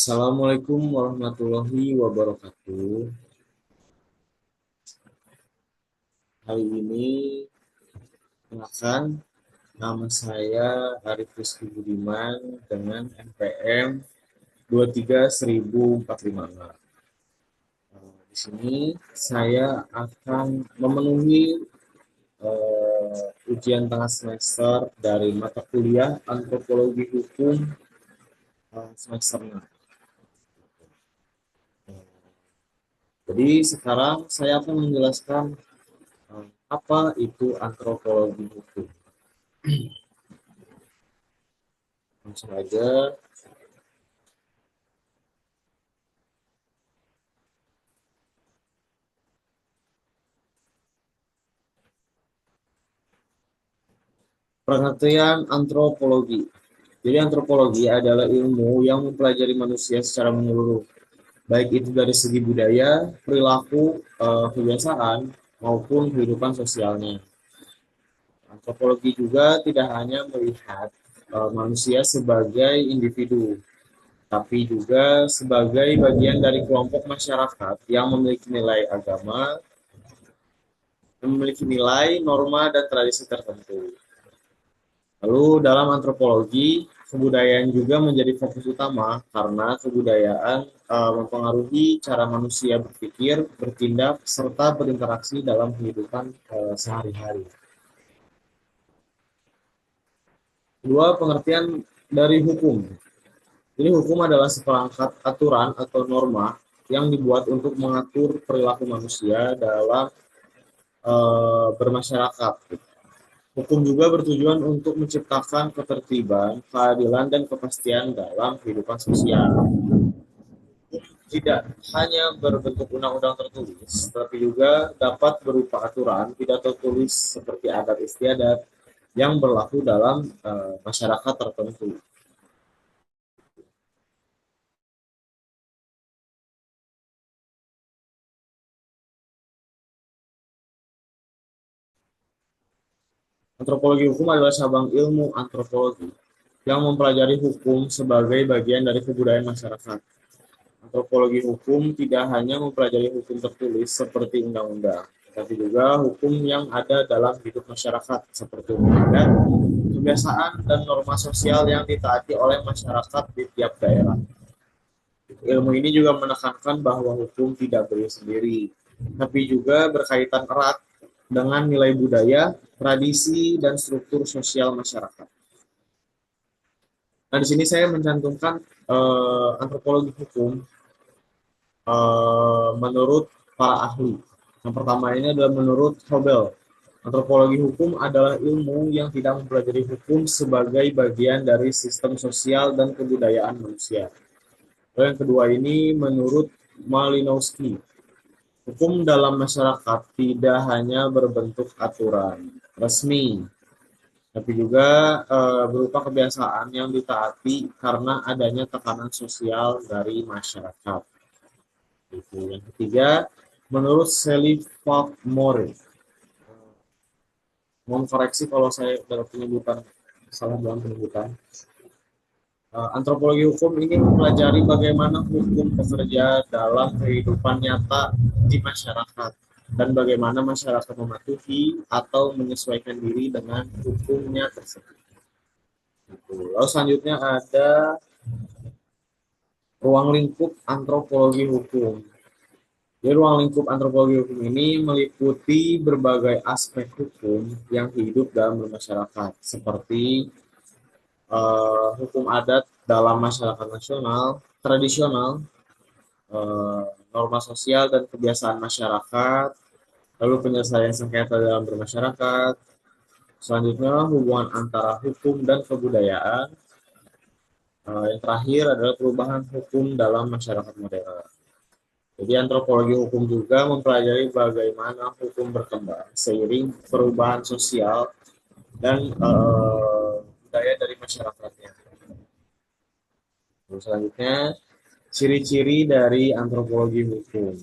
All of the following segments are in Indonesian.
Assalamualaikum warahmatullahi wabarakatuh. Hari ini, kenalkan, nama saya Arif Rizky Budiman dengan NPM 23.1045. Di sini saya akan memenuhi ujian tengah semester dari mata kuliah Antropologi Hukum semester 6. Jadi sekarang saya akan menjelaskan apa itu antropologi hukum. Langsung aja. Pengertian antropologi. Jadi antropologi adalah ilmu yang mempelajari manusia secara menyeluruh, baik itu dari segi budaya, perilaku, kebiasaan, maupun kehidupan sosialnya. Antropologi juga tidak hanya melihat manusia sebagai individu, tapi juga sebagai bagian dari kelompok masyarakat yang memiliki nilai agama, memiliki nilai, norma, dan tradisi tertentu. Lalu dalam antropologi, kebudayaan juga menjadi fokus utama karena kebudayaan mempengaruhi cara manusia berpikir, bertindak, serta berinteraksi dalam kehidupan sehari-hari. Kedua, pengertian dari hukum. Jadi hukum adalah seperangkat aturan atau norma yang dibuat untuk mengatur perilaku manusia dalam bermasyarakat. Hukum juga bertujuan untuk menciptakan ketertiban, keadilan, dan kepastian dalam kehidupan sosial. Tidak hanya berbentuk undang-undang tertulis, tetapi juga dapat berupa aturan tidak tertulis seperti adat istiadat yang berlaku dalam masyarakat tertentu. Antropologi hukum adalah cabang ilmu antropologi yang mempelajari hukum sebagai bagian dari kebudayaan masyarakat. Antropologi hukum tidak hanya mempelajari hukum tertulis seperti undang-undang, tetapi juga hukum yang ada dalam hidup masyarakat seperti hukum adat, kebiasaan, dan norma sosial yang ditaati oleh masyarakat di tiap daerah. Ilmu ini juga menekankan bahwa hukum tidak berdiri sendiri, tapi juga berkaitan erat dengan nilai budaya, tradisi, dan struktur sosial masyarakat. Nah, di sini saya mencantumkan antropologi hukum menurut para ahli. Yang pertama ini adalah menurut Hobel. Antropologi hukum adalah ilmu yang tidak mempelajari hukum sebagai bagian dari sistem sosial dan kebudayaan manusia. Lalu yang kedua ini menurut Malinowski. Hukum dalam masyarakat tidak hanya berbentuk aturan resmi, tapi juga berupa kebiasaan yang ditaati karena adanya tekanan sosial dari masyarakat. Itu. Yang ketiga, menurut Sally Falkmore, mohon koreksi kalau saya dalam penyebutan salah dalam penyebutan. Antropologi hukum ini mempelajari bagaimana hukum bekerja dalam kehidupan nyata di masyarakat dan bagaimana masyarakat mematuhi atau menyesuaikan diri dengan hukumnya tersebut. Lalu selanjutnya ada ruang lingkup antropologi hukum. Di ruang lingkup antropologi hukum ini meliputi berbagai aspek hukum yang hidup dalam masyarakat, seperti hukum adat dalam masyarakat nasional, tradisional, norma sosial dan kebiasaan masyarakat, lalu penyelesaian sengketa dalam bermasyarakat, selanjutnya hubungan antara hukum dan kebudayaan, yang terakhir adalah perubahan hukum dalam masyarakat modern. Jadi antropologi hukum juga mempelajari bagaimana hukum berkembang seiring perubahan sosial dan budaya dari masyarakatnya. Terus selanjutnya, ciri-ciri dari antropologi hukum.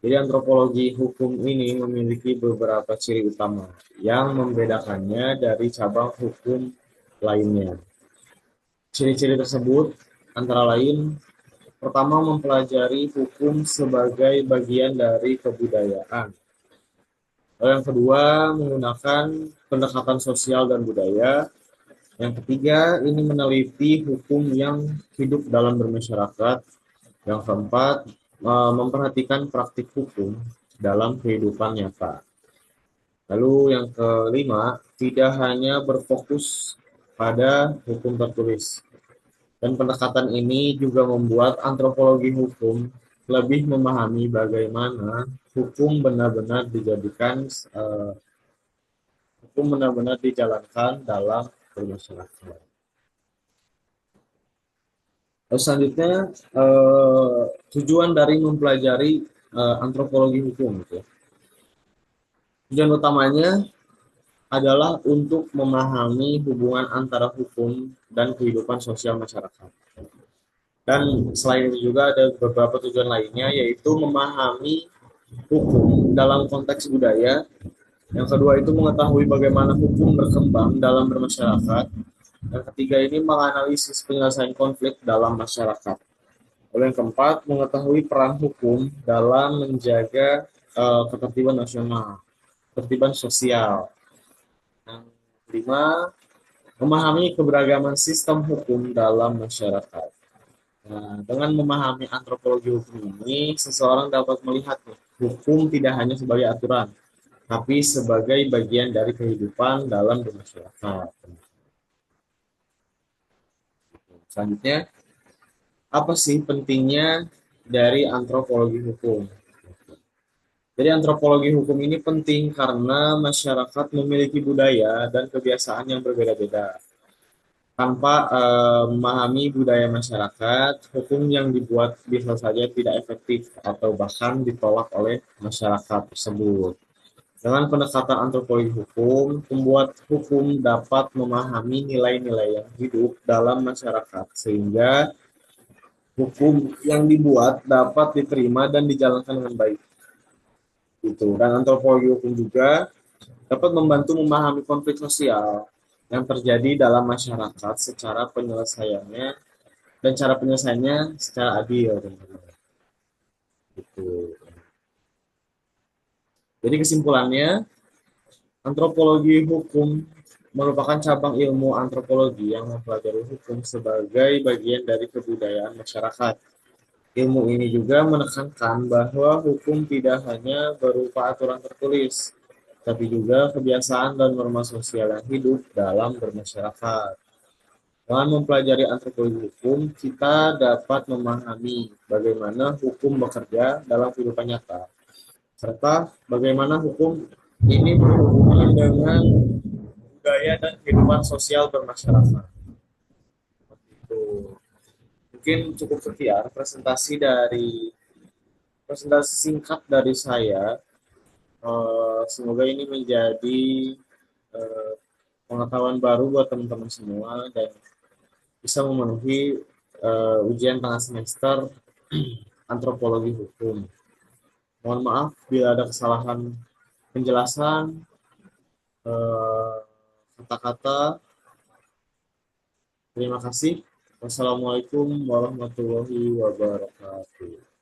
Jadi antropologi hukum ini memiliki beberapa ciri utama yang membedakannya dari cabang hukum lainnya. Ciri-ciri tersebut antara lain Pertama, mempelajari hukum sebagai bagian dari kebudayaan. Lalu yang kedua, menggunakan pendekatan sosial dan budaya. Yang ketiga, ini meneliti hukum yang hidup dalam bermasyarakat. Yang keempat, memperhatikan praktik hukum dalam kehidupan nyata. Lalu yang kelima, tidak hanya berfokus pada hukum tertulis. Dan pendekatan ini juga membuat antropologi hukum lebih memahami bagaimana hukum benar-benar dijadikan, hukum benar-benar dijalankan dalam bermasyarakat. Lalu selanjutnya, tujuan dari mempelajari antropologi hukum. Gitu. Tujuan utamanya adalah untuk memahami hubungan antara hukum dan kehidupan sosial masyarakat. Dan selain itu juga ada beberapa tujuan lainnya, yaitu memahami hukum dalam konteks budaya. Yang kedua itu mengetahui bagaimana hukum berkembang dalam bermasyarakat. Yang ketiga ini menganalisis penyelesaian konflik dalam masyarakat. Lalu yang keempat, mengetahui peran hukum dalam menjaga ketertiban nasional, ketertiban sosial. Yang kelima, memahami keberagaman sistem hukum dalam masyarakat. Nah, dengan memahami antropologi hukum ini, seseorang dapat melihat hukum tidak hanya sebagai aturan, tapi sebagai bagian dari kehidupan dalam bermasyarakat. Selanjutnya, apa sih pentingnya dari antropologi hukum? Jadi antropologi hukum ini penting karena masyarakat memiliki budaya dan kebiasaan yang berbeda-beda. Tanpa memahami budaya masyarakat, hukum yang dibuat bisa saja tidak efektif atau bahkan ditolak oleh masyarakat tersebut. Dengan pendekatan antropologi hukum, pembuat hukum dapat memahami nilai-nilai yang hidup dalam masyarakat sehingga hukum yang dibuat dapat diterima dan dijalankan dengan baik. Gitu. Dan antropologi hukum juga dapat membantu memahami konflik sosial yang terjadi dalam masyarakat secara penyelesaiannya dan cara penyelesaiannya secara adil. Gitu. Jadi kesimpulannya, antropologi hukum merupakan cabang ilmu antropologi yang mempelajari hukum sebagai bagian dari kebudayaan masyarakat. Ilmu ini juga menekankan bahwa hukum tidak hanya berupa aturan tertulis, tapi juga kebiasaan dan norma sosial yang hidup dalam bermasyarakat. Dengan mempelajari antropologi hukum, kita dapat memahami bagaimana hukum bekerja dalam kehidupan nyata, serta bagaimana hukum ini berhubungan dengan budaya dan kehidupan sosial bermasyarakat. Itu mungkin cukup sekian presentasi singkat dari saya. Semoga ini menjadi eh, pengetahuan baru buat teman-teman semua dan bisa memenuhi ujian tengah semester antropologi hukum. Mohon maaf bila ada kesalahan penjelasan, kata-kata. Terima kasih. Wassalamualaikum warahmatullahi wabarakatuh.